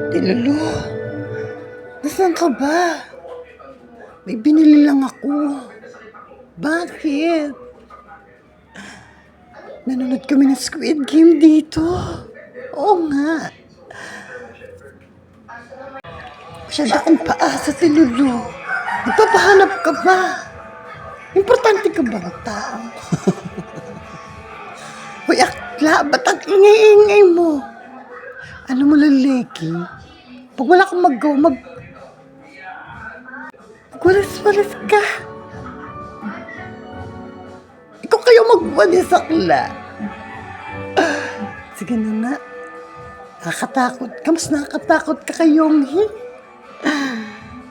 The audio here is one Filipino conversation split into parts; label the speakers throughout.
Speaker 1: Lulu, nasaan ka ba? May binili lang ako. Bakit? Nanonood kami ng Squid Game dito. Oo nga. Masyado akong paasa, Lulu. Nagpapahanap ka ba? Importante ka bang tao? Hoy, akla, ba't ang ingay-ingay mo? Ano mo, Laleki? Pag wala kang magawa, magwalis-walis ka. Ikaw kayo magwalis, akla. Sige na nga. Nakakatakot ka. Mas nakakatakot ka kayong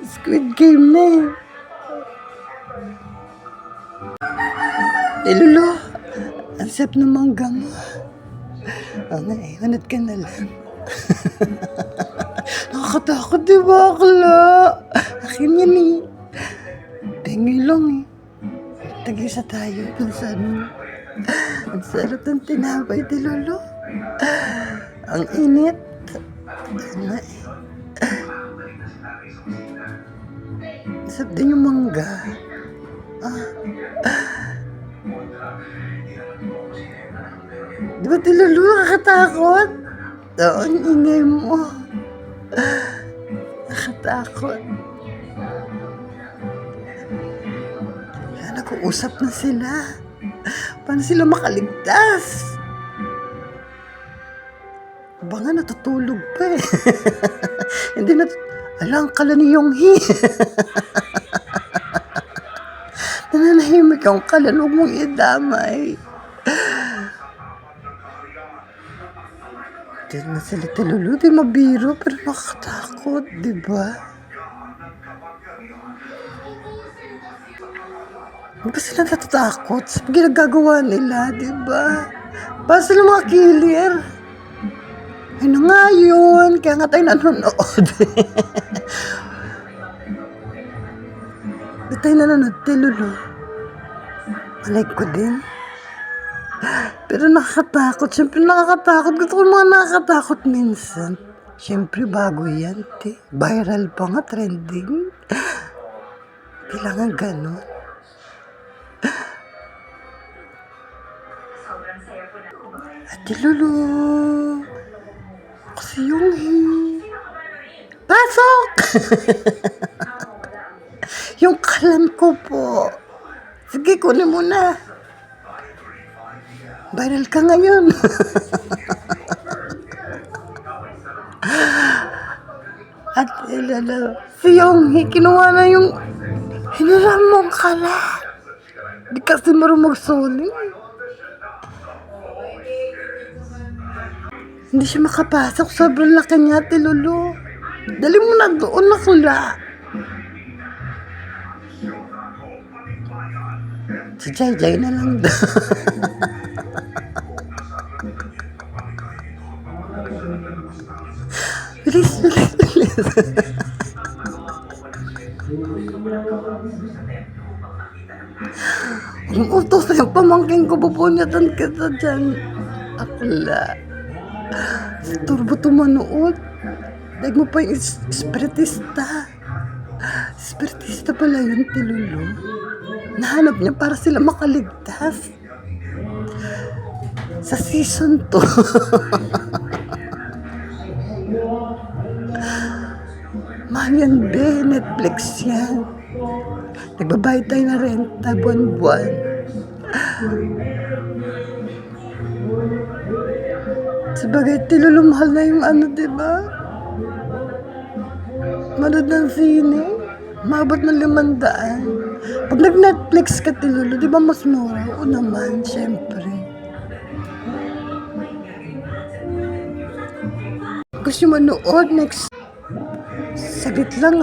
Speaker 1: Squid Game na eh. Lulu, ang sarap ng mangga mo. Ano eh, hanat ka na lang. Nakakatakot, di ba, akla? Akin yan eh. Tingi lang eh. Tag-isa tayo kung saan. Ang sarap ng tinapay, di Lulu. Ang init. Ano eh. Sarap din yung mangga. Di ba, Lulu, nakakatakot? Oo, ang ingay mo. Nakatakot. Nag-uusap na sila. Paano sila makaligtas? Ba nga, natutulog pa eh. Hindi na... Alang kala ni Yonghi. Nananahimik ang kala. Huwag mong idamay. Diyan na sila, Lulu. Di mabiro, pero nakakatakot, di ba? Di ba sila natatakot sa ginagagawa nila, di ba? Para sila mga killer. Ay na nga yun. Kaya nga tayo nanonood. Di tayo nanonood, Lulu. Malike ko din. Pero nakakatakot. Siyempre nakakatakot. Gusto ko mga nakakatakot minsan. Siyempre bago yan, viral pa nga, trending. Kailangan ganon. Ate Lulu. Kasi yung pasok! Yung kalan ko po. Sige, kunin mo na. Viral ka ngayon. At si Yonghi, kinuha na yung hiniram mong kalan. Di kasi marunong magsuling. Hindi siya makapasok. Sobrang laki niya, Lulu. Dali mo na doon, nakula. Si Jai na lang doon. Bilis. Utos na yung pamangking ko. Pupunyatan kita dyan. Akla. Turbo tumanood. Dahil mo pa yung espiritista. Espiritista pala yun, Lulu. Nahanap niya para sila makaligtas. Sa season 2. Mahal yan, be. Netflix yan. Nagbabayad tayo na renta buwan-buwan. Sabagay, Lulu, mahal na yung diba? Manood ng sine. Maabot ng 500. Pag nag-Netflix ka, Lulu, diba mas mura? Oo naman, syempre. Gusto mo manood next? Saglit lang,